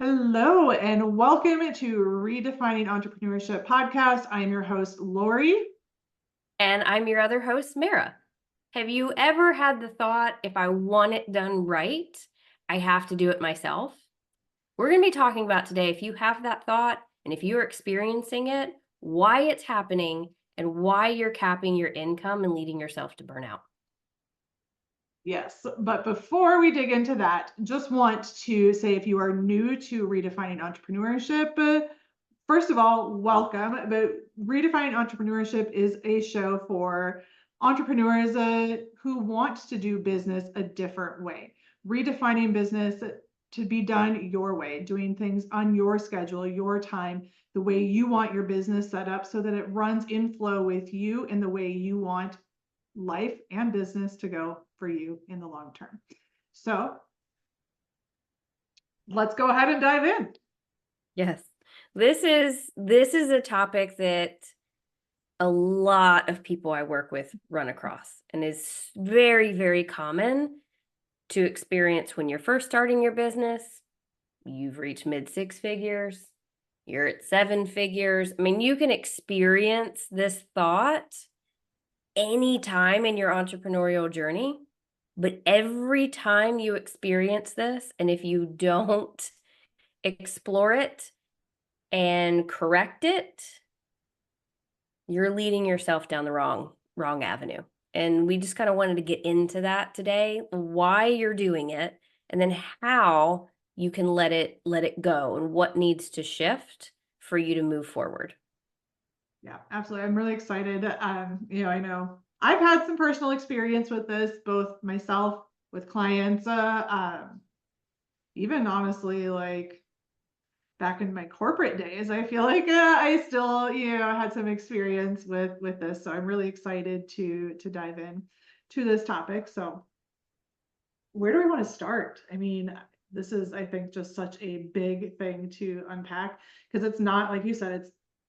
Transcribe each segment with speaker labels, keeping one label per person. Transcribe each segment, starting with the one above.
Speaker 1: Hello and welcome to Redefining Entrepreneurship podcast. I am your host, Lori.
Speaker 2: And I'm your other host, Mara. Have you ever had the thought, if I want it done right, I have to do it myself? We're going to be talking about today if you have that thought and if you're experiencing it, why it's happening, and why you're capping your income and leading yourself to burnout.
Speaker 1: Yes, but before we dig into that, just want to say if you are new to Redefining Entrepreneurship, first of all, welcome. But Redefining Entrepreneurship is a show for entrepreneurs who want to do business a different way, redefining business to be done your way, doing things on your schedule, your time, the way you want your business set up so that it runs in flow with you and the way you want life and business to go for you in the long term. So let's go ahead and dive in.
Speaker 2: Yes. This is a topic that a lot of people I work with run across and is very, very common to experience when you're first starting your business. You've reached mid six figures, you're at seven figures. I mean, you can experience this thought anytime in your entrepreneurial journey, but every time you experience this, and if you don't explore it and correct it, you're leading yourself down the wrong avenue. And we just kind of wanted to get into that today, why you're doing it, and then how you can let it go and what needs to shift for you to move forward.
Speaker 1: Yeah, absolutely. I'm really excited. I know I've had some personal experience with this, both myself with clients, even honestly, like back in my corporate days, I feel like I still, had some experience with this. So I'm really excited to dive in to this topic. So where do we want to start? I mean, this is, I think, just such a big thing to unpack because it's not, like you said,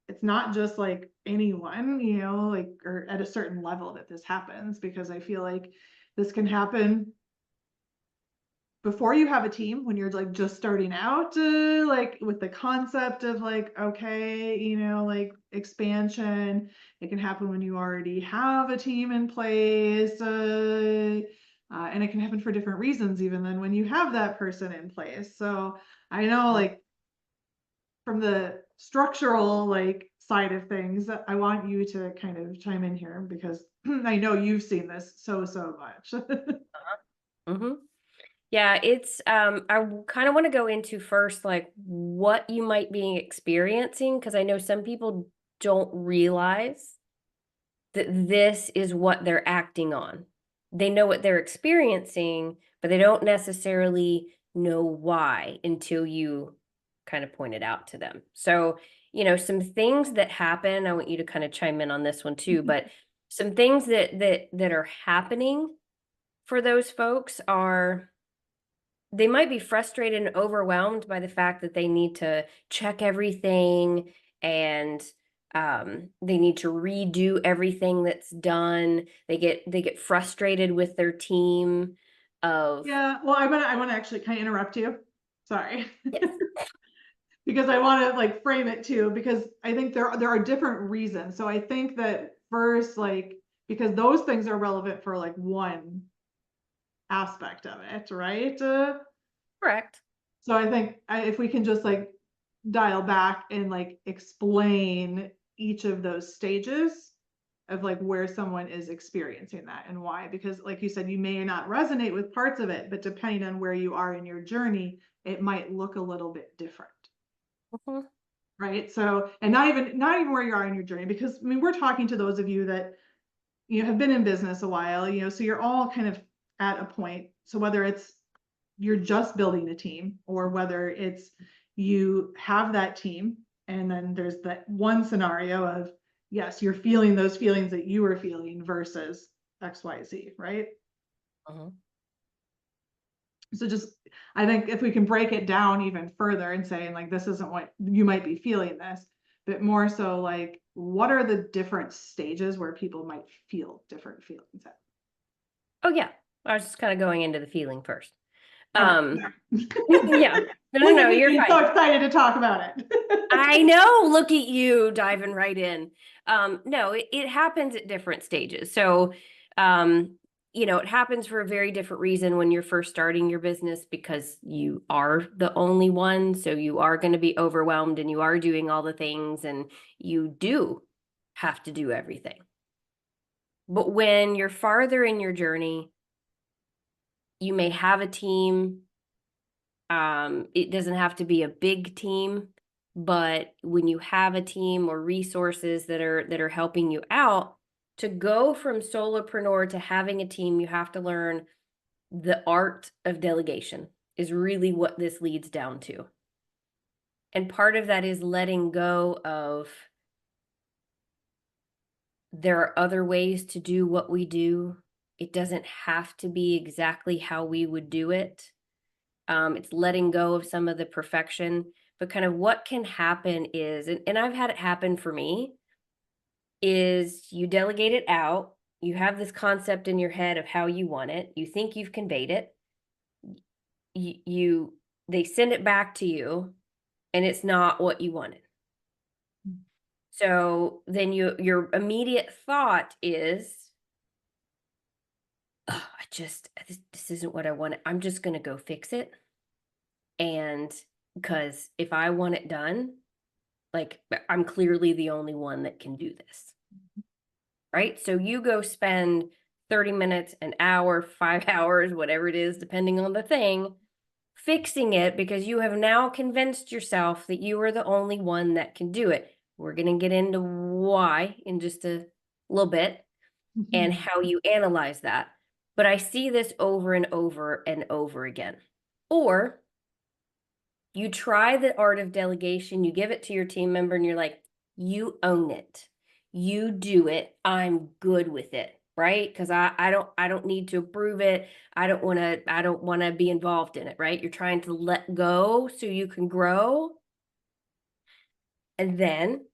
Speaker 1: it's not just like anyone, like or at a certain level that this happens, because I feel like this can happen before you have a team when you're like just starting out, like with the concept of like, okay, like expansion. It can happen when you already have a team in place, and it can happen for different reasons even than when you have that person in place. So I know, like, from the structural like side of things, I want you to kind of chime in here because I know you've seen this so much.
Speaker 2: Mm-hmm. Yeah, it's I kind of want to go into first like what you might be experiencing, because I know some people don't realize that this is what they're acting on. They know what they're experiencing, but they don't necessarily know why until you kind of point it out to them. So, some things that happen, I want you to kind of chime in on this one too, but some things that are happening for those folks are they might be frustrated and overwhelmed by the fact that they need to check everything, and they need to redo everything that's done. They get frustrated with their team of
Speaker 1: Yeah, well, I want to actually kind of interrupt you. Sorry.
Speaker 2: yes.
Speaker 1: Because I want to like frame it too, because I think there are different reasons. So I think that first, like, because those things are relevant for like one aspect of it, right?
Speaker 2: Correct.
Speaker 1: So I think if we can just like dial back and like explain each of those stages of like where someone is experiencing that and why, because like you said, you may not resonate with parts of it, but depending on where you are in your journey, it might look a little bit different.
Speaker 2: Mhm.
Speaker 1: Right. So, and not even where you are in your journey, because I mean, we're talking to those of you that have been in business a while, so you're all kind of at a point. So whether it's you're just building a team, or whether it's you have that team and then there's that one scenario of, yes, you're feeling those feelings that you were feeling versus XYZ, right?
Speaker 2: Mhm.
Speaker 1: So just, I think if we can break it down even further and saying like, this isn't what you might be feeling this, but more so like, what are the different stages where people might feel different feelings at?
Speaker 2: Oh yeah, I was just kind of going into the feeling first. Um,
Speaker 1: Okay.
Speaker 2: yeah.
Speaker 1: Look at
Speaker 2: No,
Speaker 1: me
Speaker 2: you're
Speaker 1: being so
Speaker 2: fine.
Speaker 1: excited to talk about it.
Speaker 2: I know. Look at you diving right in. No, it happens at different stages. So, um, it happens for a very different reason when you're first starting your business because you are the only one. So you are going to be overwhelmed and you are doing all the things and you do have to do everything. But when you're farther in your journey, you may have a team. It doesn't have to be a big team, but when you have a team or resources that are helping you out, to go from solopreneur to having a team, you have to learn the art of delegation is really what this leads down to. And part of that is letting go of there are other ways to do what we do. It doesn't have to be exactly how we would do it. It's letting go of some of the perfection, but kind of what can happen is, and I've had it happen for me, is you delegate it out. You have this concept in your head of how you want it. You think you've conveyed it. They send it back to you, and it's not what you wanted. So then your immediate thought is, oh, this isn't what I wanted. I'm just going to go fix it. And because if I want it done, like I'm clearly the only one that can do this. Right? So you go spend 30 minutes, an hour, 5 hours, whatever it is, depending on the thing, fixing it because you have now convinced yourself that you are the only one that can do it. We're going to get into why in just a little bit and how you analyze that. But I see this over and over and over again. Or you try the art of delegation, you give it to your team member and you're like, you own it. You do it. I'm good with it, right? Because I don't need to approve it. I don't want to be involved in it, right? You're trying to let go so you can grow. And then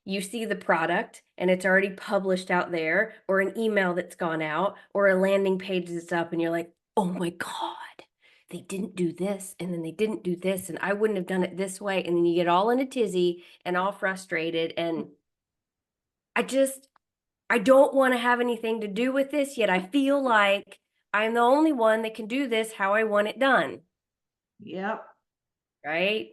Speaker 2: you see the product and it's already published out there, or an email that's gone out, or a landing page that's up, and you're like, oh my God, they didn't do this, and then they didn't do this, and I wouldn't have done it this way. And then you get all in a tizzy and all frustrated. And I don't want to have anything to do with this, yet I feel like I'm the only one that can do this how I want it done.
Speaker 1: Yep.
Speaker 2: Right?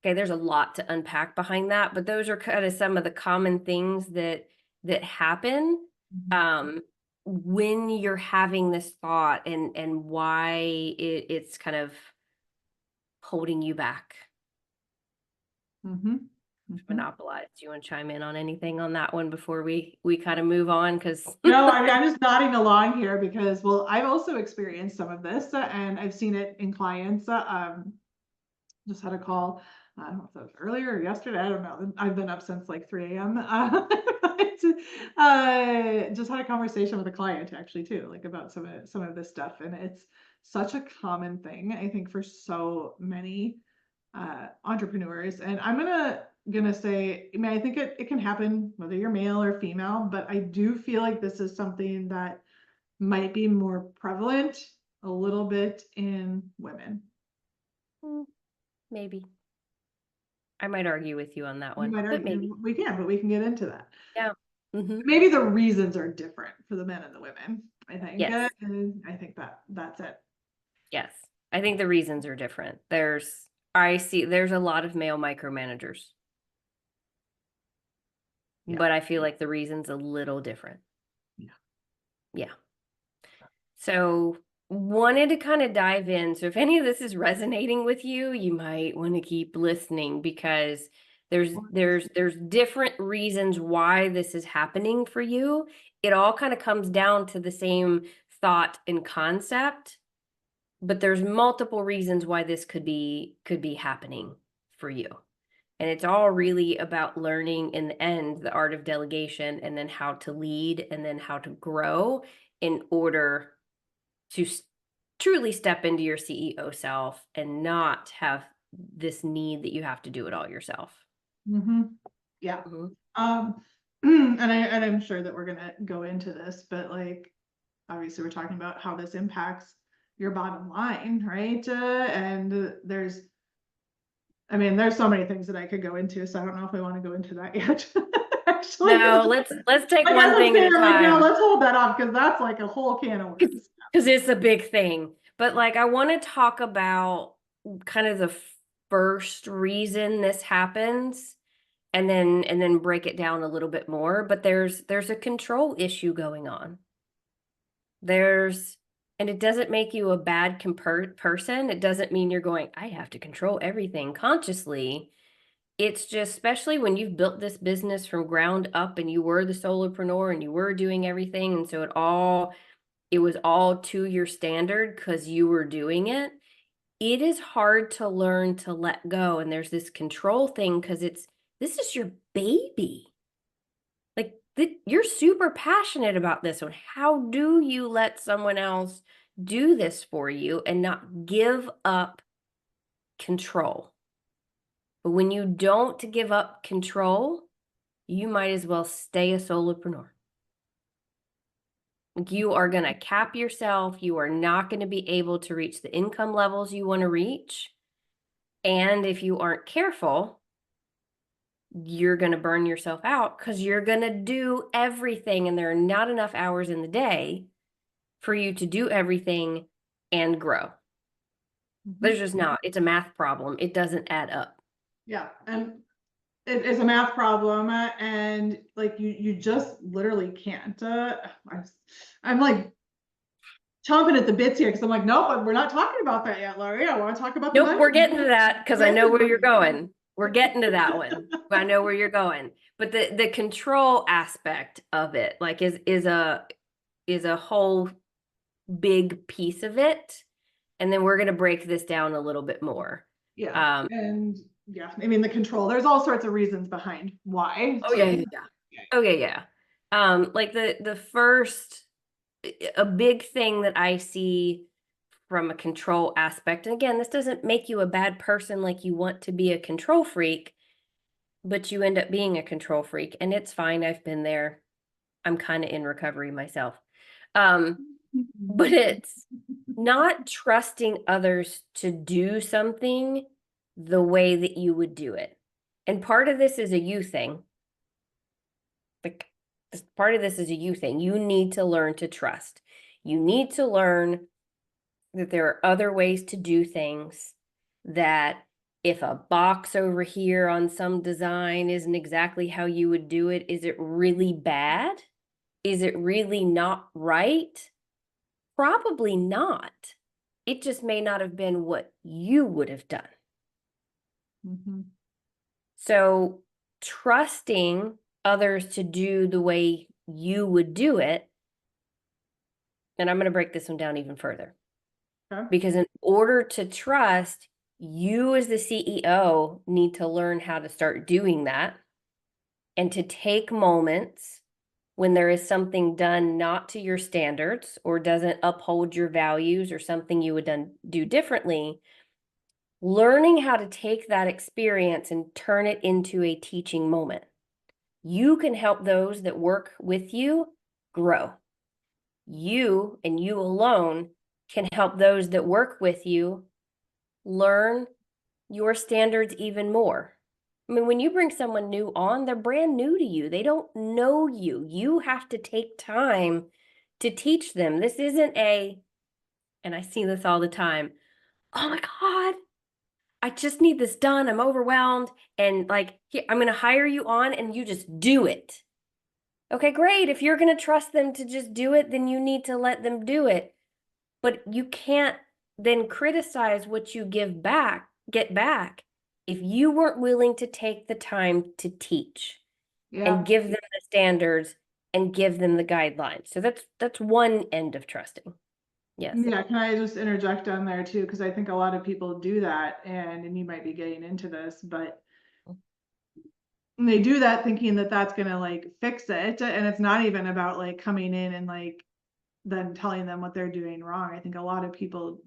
Speaker 2: Okay, there's a lot to unpack behind that, but those are kind of some of the common things that happen when you're having this thought and why it's kind of holding you back. Monopolize. Do you want to chime in on anything on that one before we kind of move on? Because
Speaker 1: No, I'm just nodding along here because, well, I've also experienced some of this and I've seen it in clients. Just had a call. I don't know if that was earlier or yesterday. I don't know. I've been up since like 3 a.m. Just had a conversation with a client actually too, like about some of this stuff, and it's such a common thing I think for so many entrepreneurs. And I'm gonna say, I mean, I think it can happen whether you're male or female, but I do feel like this is something that might be more prevalent a little bit in women.
Speaker 2: maybe I might argue with you on that
Speaker 1: You
Speaker 2: one,
Speaker 1: might
Speaker 2: but
Speaker 1: argue,
Speaker 2: maybe.
Speaker 1: but we can get into that.
Speaker 2: Yeah.
Speaker 1: Maybe the reasons are different for the men and the women, I think.
Speaker 2: Yes.
Speaker 1: And I think that's it.
Speaker 2: Yes. I think the reasons are different. There's a lot of male micromanagers.
Speaker 1: Yeah.
Speaker 2: But I feel like the reason's a little different.
Speaker 1: Yeah.
Speaker 2: Yeah. So wanted to kind of dive in. So if any of this is resonating with you, you might want to keep listening because there's different reasons why this is happening for you. It all kind of comes down to the same thought and concept, but there's multiple reasons why this could be happening for you. And it's all really about learning in the end the art of delegation, and then how to lead, and then how to grow in order to truly step into your CEO self and not have this need that you have to do it all yourself.
Speaker 1: Yeah. And I'm sure that we're gonna go into this, but like obviously we're talking about how this impacts your bottom line, right? And there's so many things that I could go into, so I don't know if I want to go into that yet. Actually,
Speaker 2: No, let's take
Speaker 1: I
Speaker 2: one
Speaker 1: gotta
Speaker 2: thing at
Speaker 1: say,
Speaker 2: a
Speaker 1: like, no,
Speaker 2: time.
Speaker 1: let's hold that off because that's like a whole can of worms.
Speaker 2: Because it's a big thing. But like I want to talk about kind of the first reason this happens and then break it down a little bit more. But there's a control issue going on. And it doesn't make you a bad person. It doesn't mean you're going, I have to control everything consciously. It's just, especially when you've built this business from ground up and you were the solopreneur and you were doing everything. And so it was all to your standard because you were doing it. It is hard to learn to let go. And there's this control thing because this is your baby. Like you're super passionate about this one. How do you let someone else do this for you and not give up control? But when you don't give up control, you might as well stay a solopreneur. You are going to cap yourself. You are not going to be able to reach the income levels you want to reach. And if you aren't careful, you're going to burn yourself out because you're going to do everything. And there are not enough hours in the day for you to do everything and grow. There's just not. It's a math problem. It doesn't add up.
Speaker 1: Yeah. And it is a math problem, and like you just literally can't. I'm like chomping at the bits here because I'm like, nope, we're not talking about that yet, Laurie. I want to talk about the
Speaker 2: Nope, we're getting to that because I know where you're
Speaker 1: money.
Speaker 2: going. We're getting to that one. I know where you're going. But the control aspect of it, like is a whole big piece of it. And then we're gonna break this down a little bit more.
Speaker 1: Yeah. And yeah, the control, there's all sorts of reasons behind why.
Speaker 2: Oh yeah. Okay, yeah. Like the first a big thing that I see from a control aspect, and again, this doesn't make you a bad person like you want to be a control freak, but you end up being a control freak, and it's fine. I've been there. I'm kind of in recovery myself. But it's not trusting others to do something the way that you would do it. And part of this is a you thing. Like part of this is a you thing. You need to learn to trust. You need to learn that there are other ways to do things, that if a box over here on some design isn't exactly how you would do it, is it really bad? Is it really not right? Probably not. It just may not have been what you would have done. So trusting others to do the way you would do it, and I'm going to break this one down even further. Okay. Because in order to trust, you as the CEO need to learn how to start doing that and to take moments when there is something done not to your standards or doesn't uphold your values or something you would do differently, learning how to take that experience and turn it into a teaching moment. You can help those that work with you grow. You and you alone can help those that work with you learn your standards even more. When you bring someone new on, they're brand new to you. They don't know you. You have to take time to teach them. This isn't and I see this all the time, oh my God, I just need this done. I'm overwhelmed. And like, here, I'm going to hire you on and you just do it. Okay, great. If you're going to trust them to just do it, then you need to let them do it. But you can't then criticize what you get back, if you weren't willing to take the time to teach and give them the standards and give them the guidelines. So that's one end of trusting. Yes.
Speaker 1: Yeah, can I just interject on there too? Because I think a lot of people do that, and you might be getting into this, but they do that thinking that that's gonna like fix it, and it's not even about like coming in and like then telling them what they're doing wrong. I think a lot of people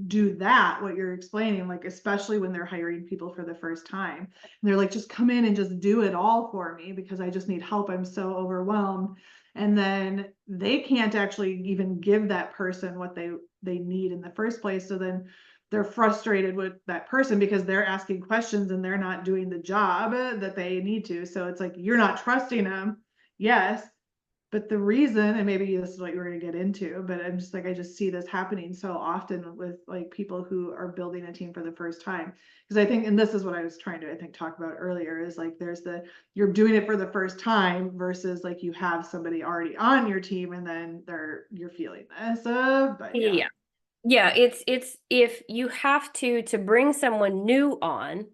Speaker 1: do that, what you're explaining, like, especially when they're hiring people for the first time. And they're like, just come in and just do it all for me because I just need help. I'm so overwhelmed. And then they can't actually even give that person what they need in the first place. So then they're frustrated with that person because they're asking questions and they're not doing the job that they need to. So it's like, you're not trusting them. Yes, but the reason, and maybe this is what you were going to get into, but I'm just like, I just see this happening so often with like people who are building a team for the first time. Because I think, and this is what I was trying to, I think, talk about earlier, is like there's you're doing it for the first time versus like you have somebody already on your team and then you're feeling this. But yeah.
Speaker 2: Yeah. Yeah, it's if you have to bring someone new on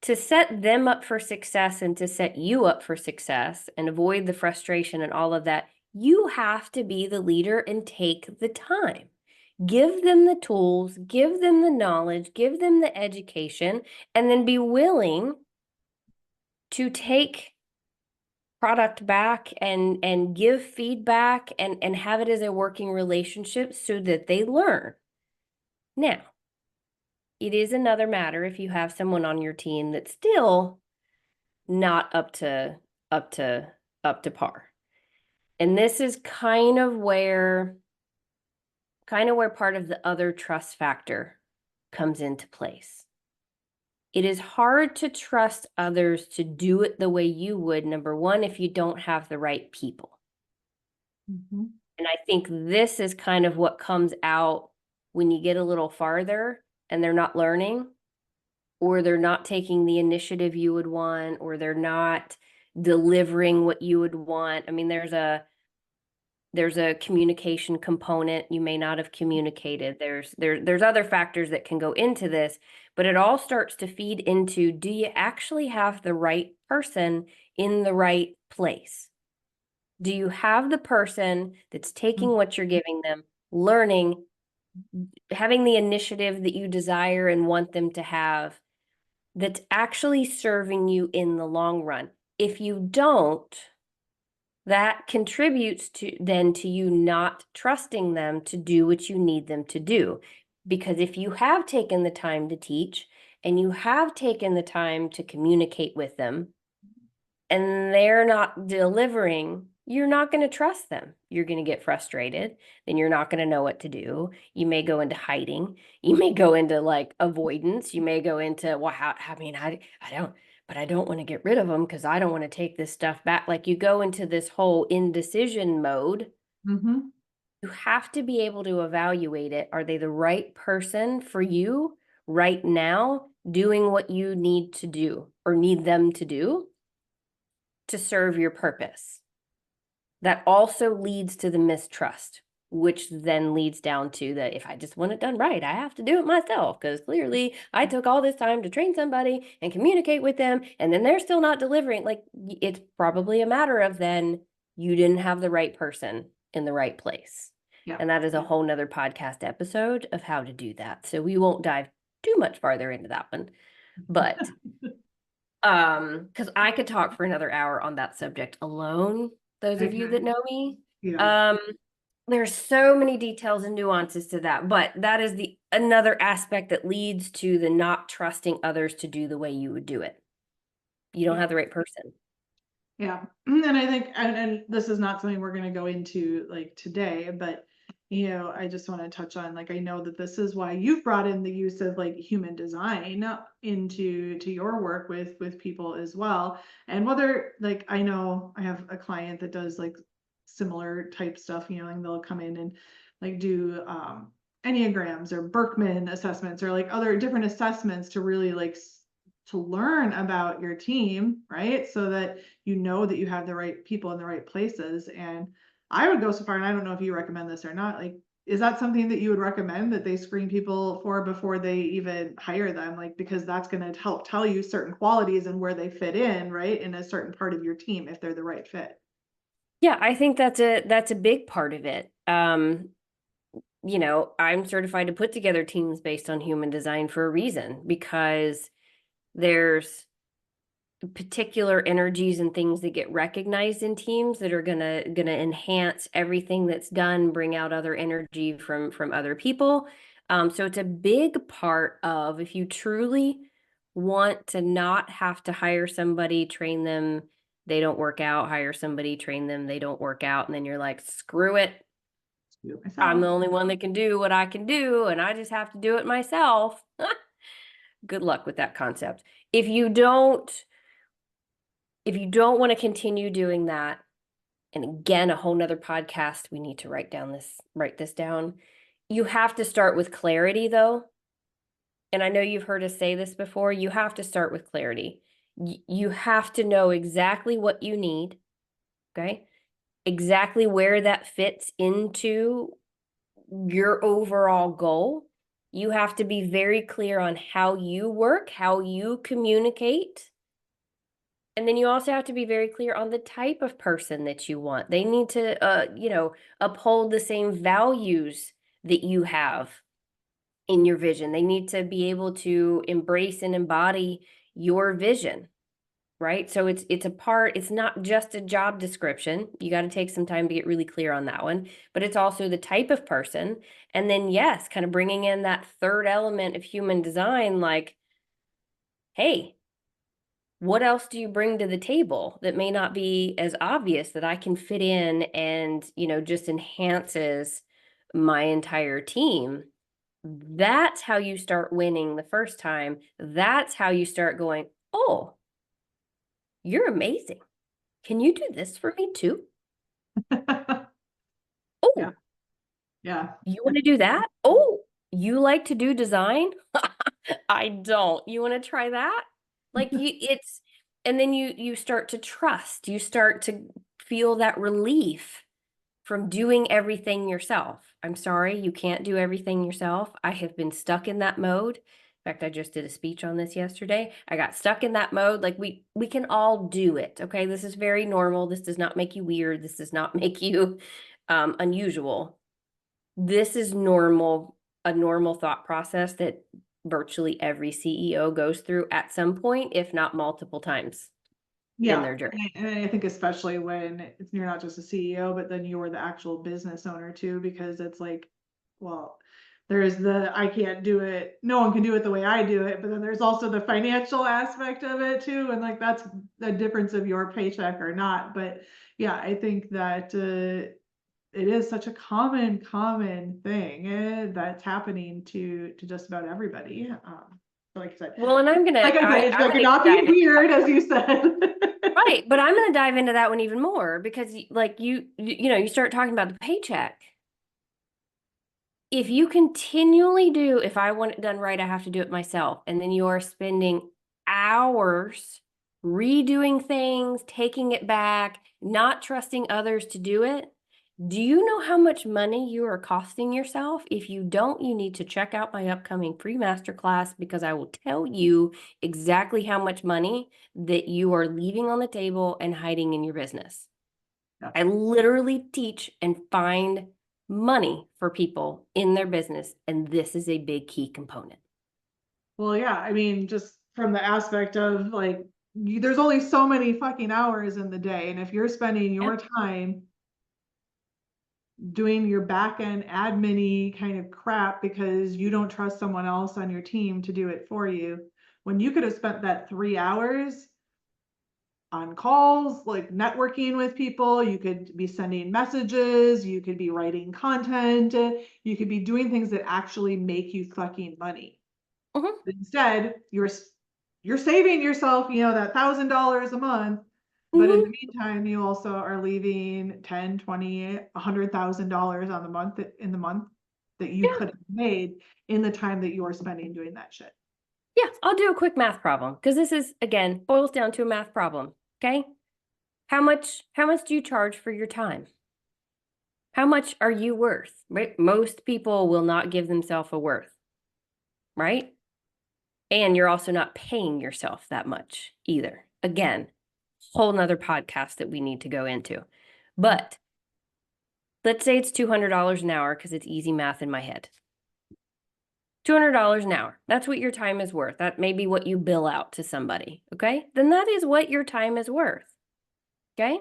Speaker 2: to set them up for success and to set you up for success and avoid the frustration and all of that, you have to be the leader and take the time. Give them the tools, give them the knowledge, give them the education, and then be willing to take product back and give feedback and have it as a working relationship so that they learn. Now, it is another matter if you have someone on your team that's still not up to par. And this is kind of where part of the other trust factor comes into place. It is hard to trust others to do it the way you would, number one, if you don't have the right people.
Speaker 1: Mm-hmm.
Speaker 2: And I think this is kind of what comes out when you get a little farther and they're not learning, or they're not taking the initiative you would want, or they're not delivering what you would want. I mean, there's a communication component. You may not have communicated. There's other factors that can go into this, but it all starts to feed into, do you actually have the right person in the right place? Do you have the person that's taking what you're giving them, learning, having the initiative that you desire and want them to have, that's actually serving you in the long run? If you don't, that contributes to you not trusting them to do what you need them to do. Because if you have taken the time to teach and you have taken the time to communicate with them and they're not delivering, you're not going to trust them. You're going to get frustrated. Then you're not going to know what to do. You may go into hiding. You may go into like avoidance. You may go into, well, I don't want to get rid of them because I don't want to take this stuff back. Like you go into this whole indecision mode.
Speaker 1: Mm-hmm.
Speaker 2: You have to be able to evaluate it. Are they the right person for you right now, doing what you need to do or need them to do to serve your purpose? That also leads to the mistrust, which then leads down to the, if I just want it done right, I have to do it myself because clearly I took all this time to train somebody and communicate with them and then they're still not delivering. Like it's probably a matter of then you didn't have the right person in the right place.
Speaker 1: Yeah.
Speaker 2: And that is a whole nother podcast episode of how to do that. So we won't dive too much farther into that one. But because I could talk for another hour on that subject alone, those of you that know me.
Speaker 1: Yeah.
Speaker 2: There's so many details and nuances to that, but that is another aspect that leads to the not trusting others to do the way you would do it. You don't have the right person.
Speaker 1: Yeah. And I think, and this is not something we're going to go into like today, but I just want to touch on, like, I know that this is why you've brought in the use of like human design into your work with people as well. And whether like, I know I have a client that does like similar type stuff, and they'll come in and like do Enneagrams or Berkman assessments or like other different assessments to really like to learn about your team, right? So that you know that you have the right people in the right places. And I would go so far, and I don't know if you recommend this or not, like, is that something that you would recommend that they screen people for before they even hire them? Like, because that's going to help tell you certain qualities and where they fit in, right? In a certain part of your team, if they're the right fit.
Speaker 2: Yeah, I think that's a big part of it. I'm certified to put together teams based on human design for a reason, because there's particular energies and things that get recognized in teams that are gonna enhance everything that's done, bring out other energy from other people. So it's a big part of, if you truly want to not have to hire somebody, train them, they don't work out, hire somebody, train them, they don't work out, and then you're like, screw it,
Speaker 1: Do it
Speaker 2: I'm the
Speaker 1: myself.
Speaker 2: only one that can do what I can do, and I just have to do it myself. Good luck with that concept. If you don't want to continue doing that, and again, a whole nother podcast, we need to write this down. You have to start with clarity, though. And I know you've heard us say this before, you have to start with clarity. You have to know exactly what you need, okay? Exactly where that fits into your overall goal. You have to be very clear on how you work, how you communicate. And then you also have to be very clear on the type of person that you want. They need to, uphold the same values that you have in your vision. They need to be able to embrace and embody your vision, right? So it's not just a job description. You got to take some time to get really clear on that one, but it's also the type of person. And then, yes, kind of bringing in that third element of human design, like, hey, what else do you bring to the table that may not be as obvious that I can fit in and, just enhances my entire team? That's how you start winning the first time. That's how you start going, oh, you're amazing. Can you do this for me too?
Speaker 1: Yeah.
Speaker 2: Oh,
Speaker 1: Yeah.
Speaker 2: you want to do that? Oh, you like to do design? I don't. You want to try that? Like and then you start to trust. You start to feel that relief from doing everything yourself. I'm sorry, you can't do everything yourself. I have been stuck in that mode. In fact, I just did a speech on this yesterday. I got stuck in that mode. Like we can all do it. Okay. This is very normal. This does not make you weird. This does not make you unusual. This is normal, a normal thought process that virtually every CEO goes through at some point, if not multiple times in
Speaker 1: Yeah.
Speaker 2: their journey.
Speaker 1: And I think especially when you're not just a CEO, but then you're the actual business owner too, because it's like, well, there's I can't do it, no one can do it the way I do it, but then there's also the financial aspect of it too. And like that's the difference of your paycheck or not. But yeah, I think that it is such a common thing that's happening to just about everybody. Like I said,
Speaker 2: Well, and
Speaker 1: it's
Speaker 2: I'm
Speaker 1: like you're
Speaker 2: gonna
Speaker 1: not
Speaker 2: dive
Speaker 1: being
Speaker 2: into
Speaker 1: weird, as you said.
Speaker 2: right, but I'm gonna dive into that one even more because like you start talking about the paycheck. If you continually do, if I want it done right, I have to do it myself, and then you are spending hours redoing things, taking it back, not trusting others to do it. Do you know how much money you are costing yourself? If you don't, you need to check out my upcoming free masterclass because I will tell you exactly how much money that you are leaving on the table and hiding in your business.
Speaker 1: Yeah.
Speaker 2: I literally teach and find money for people in their business, and this is a big key component.
Speaker 1: Well, yeah, I mean, just from the aspect of like, there's only so many fucking hours in the day, and if you're spending
Speaker 2: Yeah.
Speaker 1: your time doing your back end admin kind of crap because you don't trust someone else on your team to do it for you, when you could have spent that 3 hours on calls, like networking with people, you could be sending messages, you could be writing content, you could be doing things that actually make you fucking money.
Speaker 2: Mhm.
Speaker 1: Instead, you're saving yourself, that $1,000 a month, but in
Speaker 2: Mhm.
Speaker 1: the meantime, you also are leaving 10, 20, $100,000 on the month in the month that you
Speaker 2: Yeah.
Speaker 1: could have made in the time that you're spending doing that shit.
Speaker 2: Yeah. I'll do a quick math problem because this is, again, boils down to a math problem. Okay. How much do you charge for your time? How much are you worth? Right? Most people will not give themselves a worth, right? And you're also not paying yourself that much either. Again, whole nother podcast that we need to go into. But let's say it's $200 an hour because it's easy math in my head. $200 an hour. That's what your time is worth. That may be what you bill out to somebody. Okay. Then that is what your time is worth. Okay.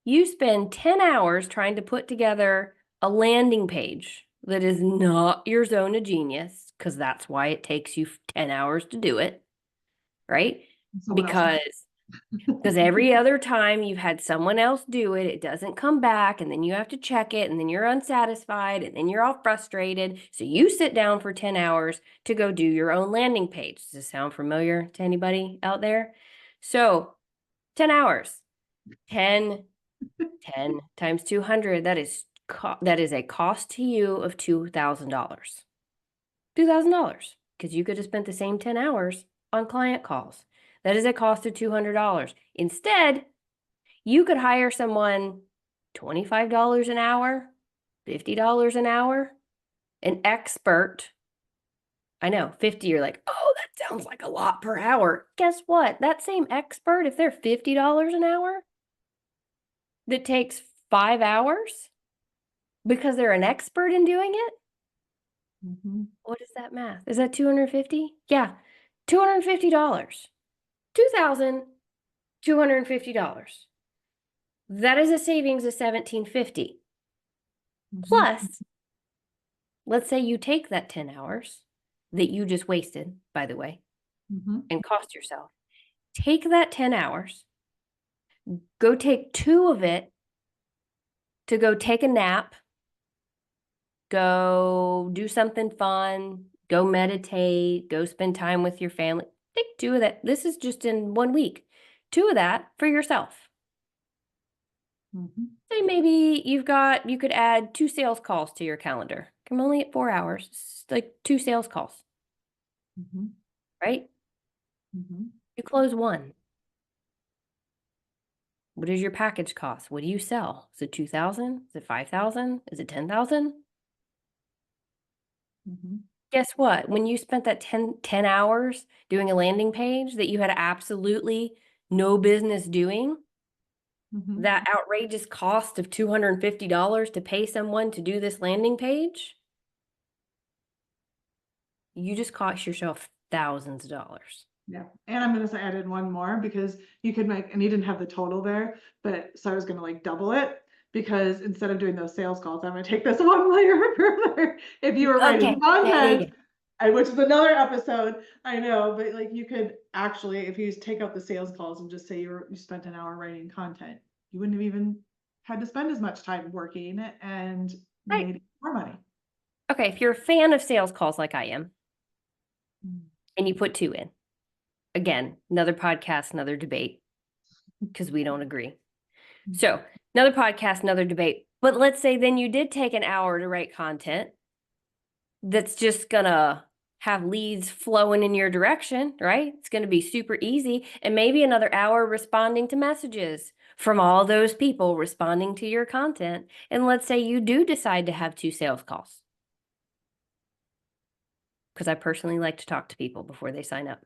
Speaker 2: You spend 10 hours trying to put together a landing page that is not your zone of genius, because that's why it takes you 10 hours to do it, right?
Speaker 1: Someone else.
Speaker 2: Because every other time you've had someone else do it, it doesn't come back, and then you have to check it, and then you're unsatisfied, and then you're all frustrated. So you sit down for 10 hours to go do your own landing page. Does this sound familiar to anybody out there? So 10 hours, 10 times 200, that is a cost to you of $2,000. $2,000, because you could have spent the same 10 hours on client calls. That is a cost of $200. Instead, you could hire someone $25 an hour, $50 an hour, an expert. I know, 50, you're like, oh, that sounds like a lot per hour. Guess what? That same expert, if they're $50 an hour, that takes 5 hours because they're an expert in doing it.
Speaker 1: Mm-hmm.
Speaker 2: What is that math? Is that 250? Yeah, $250. $2,250. That is a savings of $1,750.
Speaker 1: Mm-hmm.
Speaker 2: Plus, let's say you take that 10 hours that you just wasted, by the way,
Speaker 1: Mm-hmm.
Speaker 2: and cost yourself. Take that 10 hours, go take 2 of it to go take a nap, go do something fun, go meditate, go spend time with your family. Take 2 of that. This is just in 1 week. 2 of that for yourself.
Speaker 1: Mm-hmm.
Speaker 2: Say maybe you could add 2 sales calls to your calendar. I'm only at 4 hours. It's like 2 sales calls,
Speaker 1: Mm-hmm.
Speaker 2: right?
Speaker 1: Mm-hmm.
Speaker 2: You close 1. What does your package cost? What do you sell? Is it 2,000? Is it 5,000? Is it 10,000?
Speaker 1: Mm-hmm.
Speaker 2: Guess what? When you spent that 10 hours doing a landing page that you had absolutely no business doing,
Speaker 1: Mm-hmm.
Speaker 2: that outrageous cost of $250 to pay someone to do this landing page, you just cost yourself thousands of dollars.
Speaker 1: Yeah. And I'm going to add in one more because you could make, and you didn't have the total there, but so I was going to like double it because instead of doing those sales calls, I'm going to take this one layer further. If you were writing
Speaker 2: Okay. Yeah.
Speaker 1: content, which is another episode, I know, but like you could actually, if you just take out the sales calls and just say you spent an hour writing content, you wouldn't have even had to spend as much time working and
Speaker 2: Right.
Speaker 1: made more money.
Speaker 2: Okay, if you're a fan of sales calls like I am,
Speaker 1: Mm.
Speaker 2: and you put 2 in, again, another podcast, another debate, because we don't agree. So another podcast, another debate. But let's say then you did take an hour to write content that's just gonna have leads flowing in your direction, right? It's gonna be super easy. And maybe another hour responding to messages from all those people responding to your content. And let's say you do decide to have 2 sales calls. Because I personally like to talk to people before they sign up.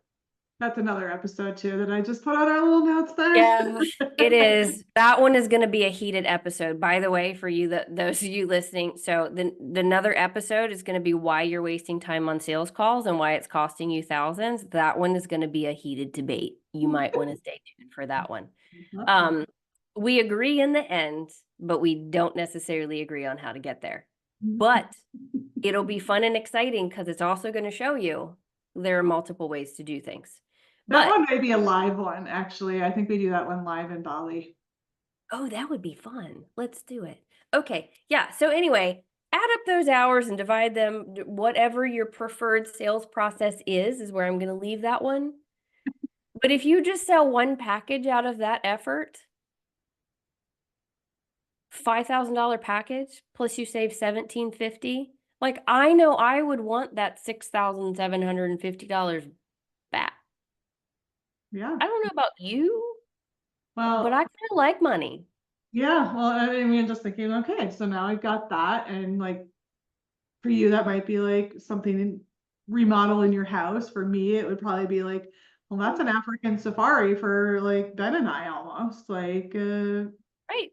Speaker 1: That's another episode too that I just put on our little notes there.
Speaker 2: Yeah, it is. That one is going to be a heated episode, by the way, for you, those of you listening. So the another episode is going to be why you're wasting time on sales calls and why it's costing you thousands. That one is going to be a heated debate. You might want to stay tuned for that one. We agree in the end, but we don't necessarily agree on how to get there. But it'll be fun and exciting because it's also going to show you there are multiple ways to do things.
Speaker 1: That
Speaker 2: But
Speaker 1: one may be a live one, actually. I think we do that one live in Bali.
Speaker 2: oh, that would be fun. Let's do it. Okay. Yeah. So anyway, add up those hours and divide them. Whatever your preferred sales process is where I'm going to leave that one. But if you just sell 1 package out of that effort, $5,000 package plus you save $1,750. Like I know I would want that $6,750 back.
Speaker 1: Yeah.
Speaker 2: I don't know about you,
Speaker 1: Well,
Speaker 2: but I kind of like money.
Speaker 1: yeah. Well, I mean, just thinking, okay, so now I've got that. And like for you, that might be like something in remodel in your house. For me, it would probably be like, well, that's an African safari for like Ben and I almost. Like,
Speaker 2: Right.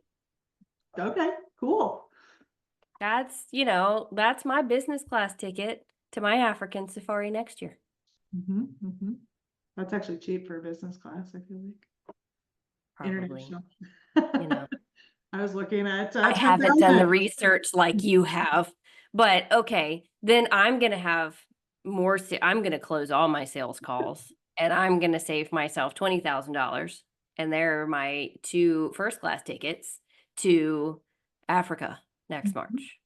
Speaker 1: okay, cool.
Speaker 2: That's my business class ticket to my African safari next year.
Speaker 1: That's actually cheap for a business class, I feel like.
Speaker 2: Probably.
Speaker 1: International. I was looking at
Speaker 2: I haven't done the research like you have, But okay, then I'm going to have more, I'm going to close all my sales calls and I'm going to save myself $20,000. And there are my 2 first-class tickets to Africa next March.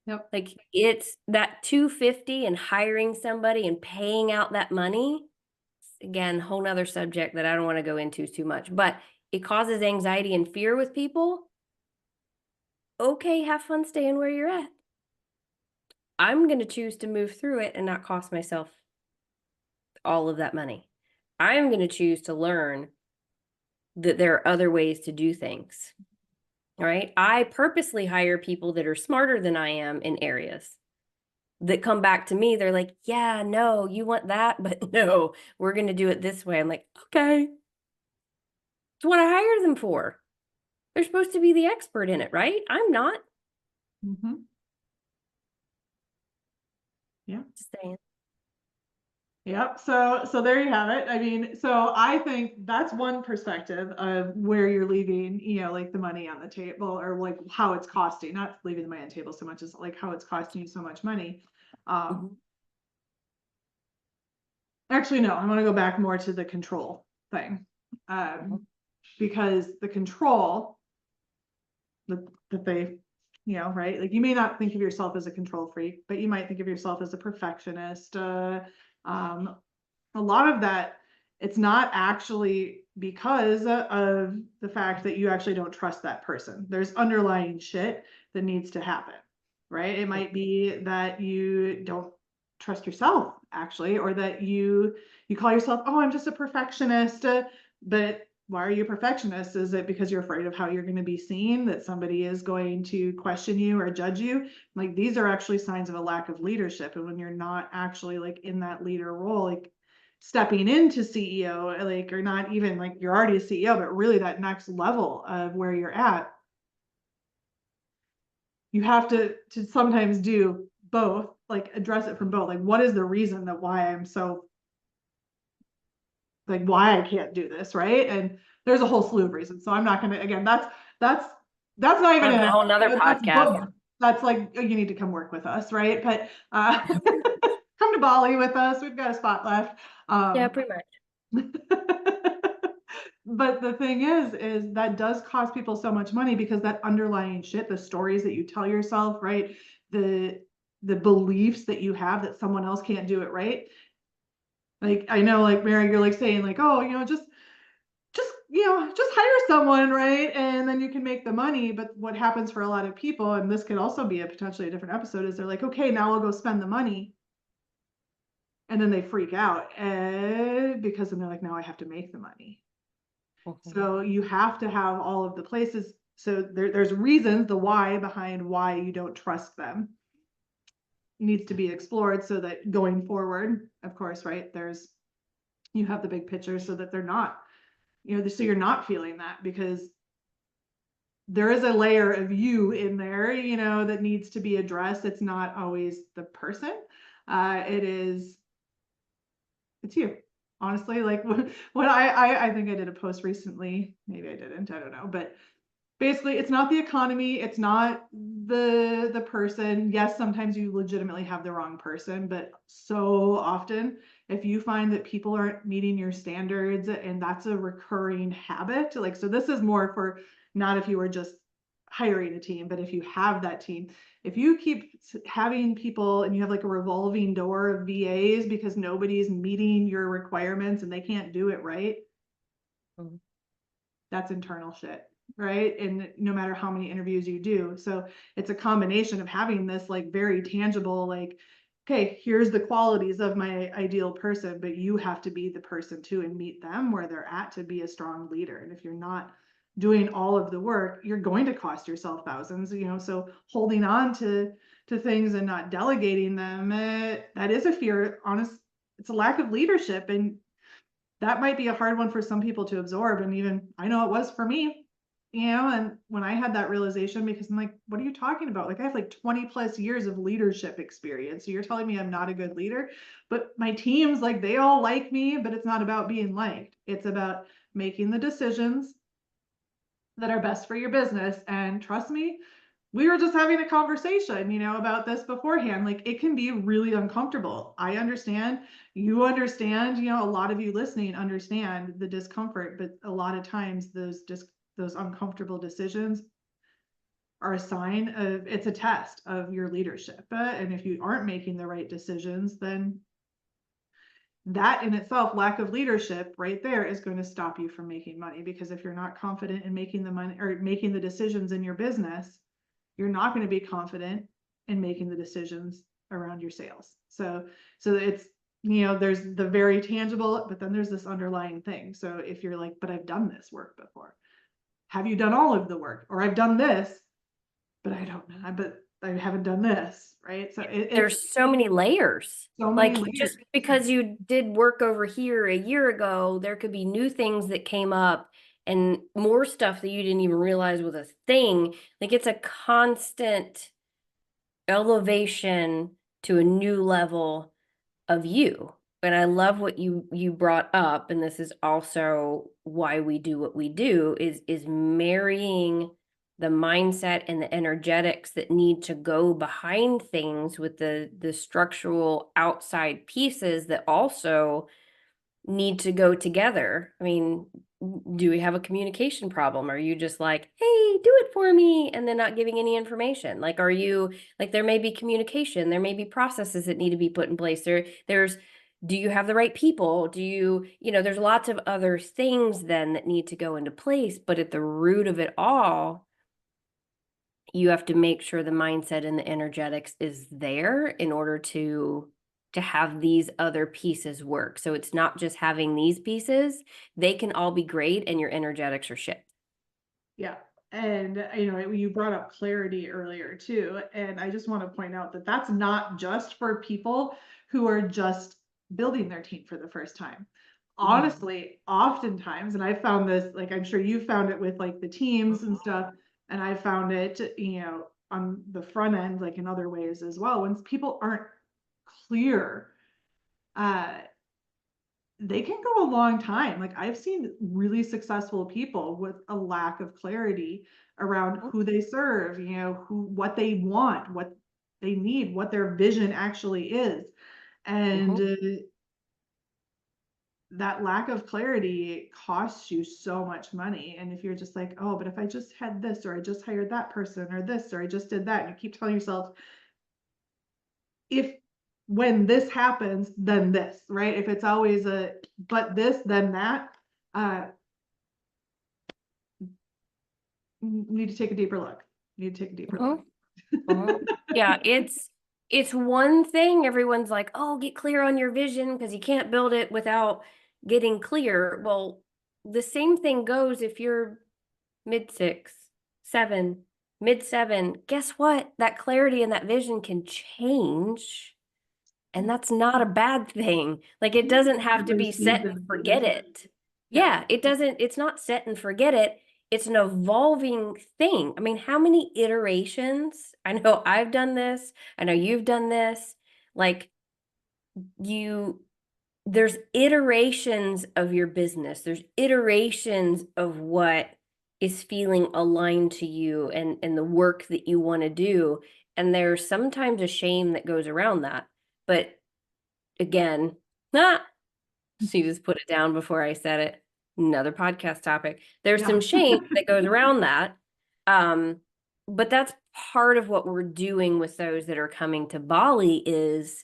Speaker 1: Yep.
Speaker 2: Like it's that 250 and hiring somebody and paying out that money. Again, whole nother subject that I don't want to go into too much, but it causes anxiety and fear with people. Okay, have fun staying where you're at. I'm going to choose to move through it and not cost myself all of that money. I'm going to choose to learn that there are other ways to do things. All right. I purposely hire people that are smarter than I am in areas that come back to me. They're like, yeah, no, you want that, but no, we're going to do it this way. I'm like, okay. It's what I hired them for. They're supposed to be the expert in it, right? I'm not.
Speaker 1: Mm-hmm. Yeah.
Speaker 2: Just saying.
Speaker 1: Yep. So there you have it. I mean, so I think that's one perspective of where you're leaving, like the money on the table, or like how it's costing, not leaving the money on the table so much as like how it's costing you so much money. Actually, no, I'm going to go back more to the control thing. Because the control that they, right? Like you may not think of yourself as a control freak, but you might think of yourself as a perfectionist. A lot of that, it's not actually because of the fact that you actually don't trust that person. There's underlying shit that needs to happen, right? It might be that you don't trust yourself actually, or that you call yourself, oh, I'm just a perfectionist, but why are you a perfectionist? Is it because you're afraid of how you're going to be seen, that somebody is going to question you or judge you? Like these are actually signs of a lack of leadership. And when you're not actually like in that leader role, like stepping into CEO, like, or not even like you're already a CEO, but really that next level of where you're at, you have to sometimes do both, like address it from both. Like, what is the reason that why I'm so like why I can't do this, right? And there's a whole slew of reasons. So I'm not gonna, again, that's not even
Speaker 2: That's a whole nother
Speaker 1: that's
Speaker 2: podcast.
Speaker 1: that's like, oh, you need to come work with us, right? But come to Bali with us. We've got a spot left.
Speaker 2: Yeah, pretty much.
Speaker 1: But the thing is that does cost people so much money because that underlying shit, the stories that you tell yourself, right? The beliefs that you have that someone else can't do it, right? Like I know, like Mary, you're like saying, like, oh, just hire someone, right? And then you can make the money. But what happens for a lot of people, and this could also be potentially a different episode, is they're like, okay, now I'll go spend the money. And then they freak out because then they're like, now I have to make the money. So you have to have all of the places. So there's reasons, the why behind why you don't trust them needs to be explored so that going forward, of course, right, you have the big picture so that they're not, so you're not feeling that, because there is a layer of you in there, that needs to be addressed. It's not always the person. It's you. Honestly, like when I think I did a post recently, maybe I didn't, I don't know, but basically it's not the economy, it's not the person. Yes, sometimes you legitimately have the wrong person, but so often if you find that people aren't meeting your standards, and that's a recurring habit, like, so this is more for not if you were just hiring a team, but if you have that team, if you keep having people and you have like a revolving door of VAs because nobody's meeting your requirements and they can't do it right, that's internal shit, right? And no matter how many interviews you do. So it's a combination of having this like very tangible, like, okay, here's the qualities of my ideal person, but you have to be the person too and meet them where they're at to be a strong leader. And if you're not doing all of the work, you're going to cost yourself thousands, so holding on to things and not delegating them, that is a fear. It's a lack of leadership, and that might be a hard one for some people to absorb. And even I know it was for me, and when I had that realization, because I'm like, what are you talking about? Like I have like 20 plus years of leadership experience. So you're telling me I'm not a good leader, but my teams, like they all like me, but it's not about being liked. It's about making the decisions that are best for your business. And trust me, we were just having a conversation, about this beforehand. Like, it can be really uncomfortable. I understand, you understand, a lot of you listening understand the discomfort, but a lot of times those uncomfortable decisions are a sign of, it's a test of your leadership. And if you aren't making the right decisions, then that in itself, lack of leadership right there, is going to stop you from making money. Because if you're not confident in making the money or making the decisions in your business, you're not going to be confident in making the decisions around your sales. So it's, there's the very tangible, but then there's this underlying thing. So if you're like, but I've done this work before, have you done all of the work? Or I've done this, but I haven't done this, right? So it's
Speaker 2: There's so many layers.
Speaker 1: so many
Speaker 2: Like,
Speaker 1: layers.
Speaker 2: just because you did work over here a year ago, there could be new things that came up and more stuff that you didn't even realize was a thing. Like, it's a constant elevation to a new level of you. And I love what you brought up, and this is also why we do what we do, is marrying the mindset and the energetics that need to go behind things with the structural outside pieces that also need to go together. I mean, do we have a communication problem? Are you just like, hey, do it for me, and then not giving any information? Like, are you like, there may be communication, there may be processes that need to be put in place. There's do you have the right people? Do you there's lots of other things then that need to go into place, but at the root of it all, you have to make sure the mindset and the energetics is there in order to have these other pieces work. So it's not just having these pieces, they can all be great and your energetics are shit.
Speaker 1: Yeah. And, you brought up clarity earlier too. And I just want to point out that that's not just for people who are just building their team for the first time. Honestly, oftentimes, and I found this, like, I'm sure you found it with like the teams and stuff, and I found it, on the front end, like in other ways as well, when people aren't clear, uh, they can go a long time. Like, I've seen really successful people with a lack of clarity around who they serve, what they want, what they need, what their vision actually is. And that lack of clarity costs you so much money. And if you're just like, oh, but if I just had this, or I just hired that person, or this, or I just did that, and you keep telling yourself, if when this happens, then this, right? If it's always a but this, then that, need to take a deeper look. Need to take a deeper look.
Speaker 2: Yeah, it's one thing. Everyone's like, oh, get clear on your vision because you can't build it without getting clear. Well, the same thing goes if you're mid 6, 7, mid 7. Guess what? That clarity and that vision can change. And that's not a bad thing. Like, it doesn't have to be set and forget it. Yeah, it doesn't, it's not set and forget it. It's an evolving thing. I mean, how many iterations? I know I've done this. I know you've done this. Like, there's iterations of your business. There's iterations of what is feeling aligned to you and the work that you want to do. And there's sometimes a shame that goes around that. But again, she just put it down before I said it. Another podcast topic. There's some shame that goes around that. But that's part of what we're doing with those that are coming to Bali is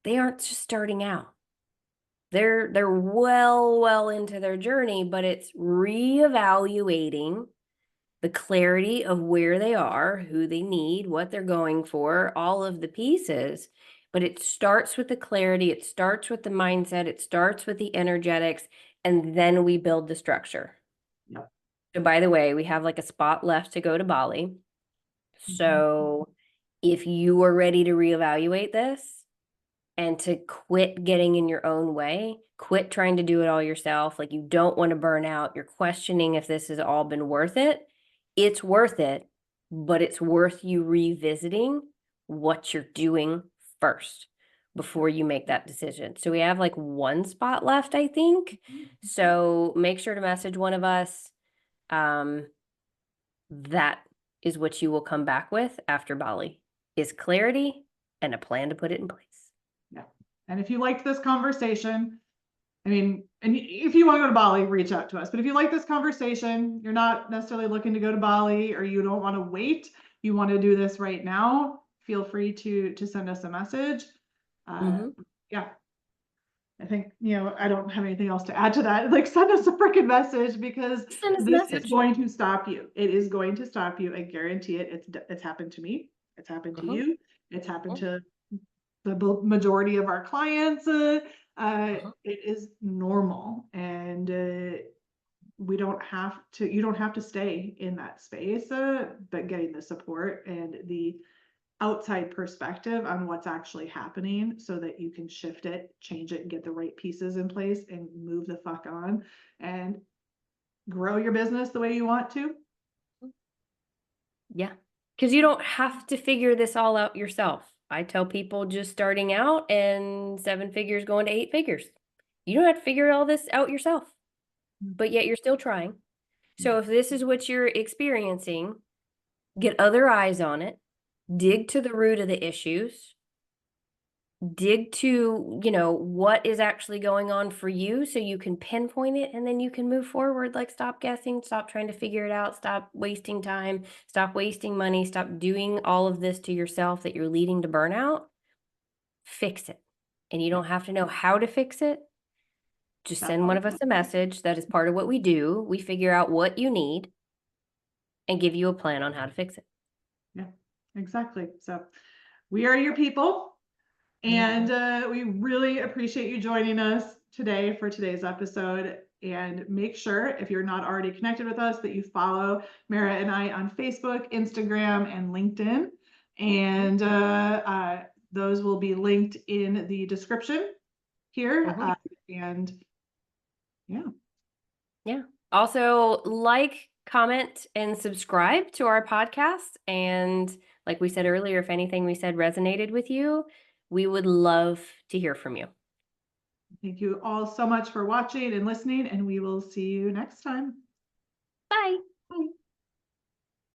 Speaker 2: they aren't just starting out. They're well into their journey, but it's reevaluating the clarity of where they are, who they need, what they're going for, all of the pieces. But it starts with the clarity, it starts with the mindset, it starts with the energetics, and then we build the structure.
Speaker 1: Yep.
Speaker 2: So by the way, we have like a spot left to go to Bali. So if you are ready to reevaluate this and to quit getting in your own way, quit trying to do it all yourself, like you don't want to burn out, you're questioning if this has all been worth it, it's worth it, but it's worth you revisiting what you're doing first before you make that decision. So we have like one spot left, I think. So make sure to message one of us. That is what you will come back with after Bali, is clarity and a plan to put it in place.
Speaker 1: Yeah. And if you liked this conversation, I mean, and if you want to go to Bali, reach out to us. But if you like this conversation, you're not necessarily looking to go to Bali, or you don't want to wait, you want to do this right now, feel free to send us a message. Yeah. I think, I don't have anything else to add to that. Like, send us a freaking message, because
Speaker 2: Send us a
Speaker 1: this is
Speaker 2: message.
Speaker 1: going to stop you. It is going to stop you. I guarantee it. It's happened to me. It's happened to you. It's happened to the majority of our clients. It is normal, and you don't have to stay in that space, but getting the support and the outside perspective on what's actually happening, so that you can shift it, change it, and get the right pieces in place and move the fuck on and grow your business the way you want to.
Speaker 2: Yeah. Because you don't have to figure this all out yourself. I tell people just starting out and 7 figures going to 8 figures. You don't have to figure all this out yourself, but yet you're still trying. So if this is what you're experiencing, get other eyes on it, dig to the root of the issues, dig to, what is actually going on for you, so you can pinpoint it, and then you can move forward. Like, stop guessing, stop trying to figure it out, stop wasting time, stop wasting money, stop doing all of this to yourself that you're leading to burnout. Fix it. And you don't have to know how to fix it. Just send one of us a message. That is part of what we do. We figure out what you need and give you a plan on how to fix it.
Speaker 1: Yeah, exactly. So we are your people. And we really appreciate you joining us today for today's episode. And make sure, if you're not already connected with us, that you follow Mara and I on Facebook, Instagram, and LinkedIn. And those will be linked in the description here. And yeah.
Speaker 2: Also, like, comment, and subscribe to our podcast. And like we said earlier, if anything we said resonated with you, we would love to hear from you.
Speaker 1: Thank you all so much for watching and listening, and we will see you next time.
Speaker 2: Bye.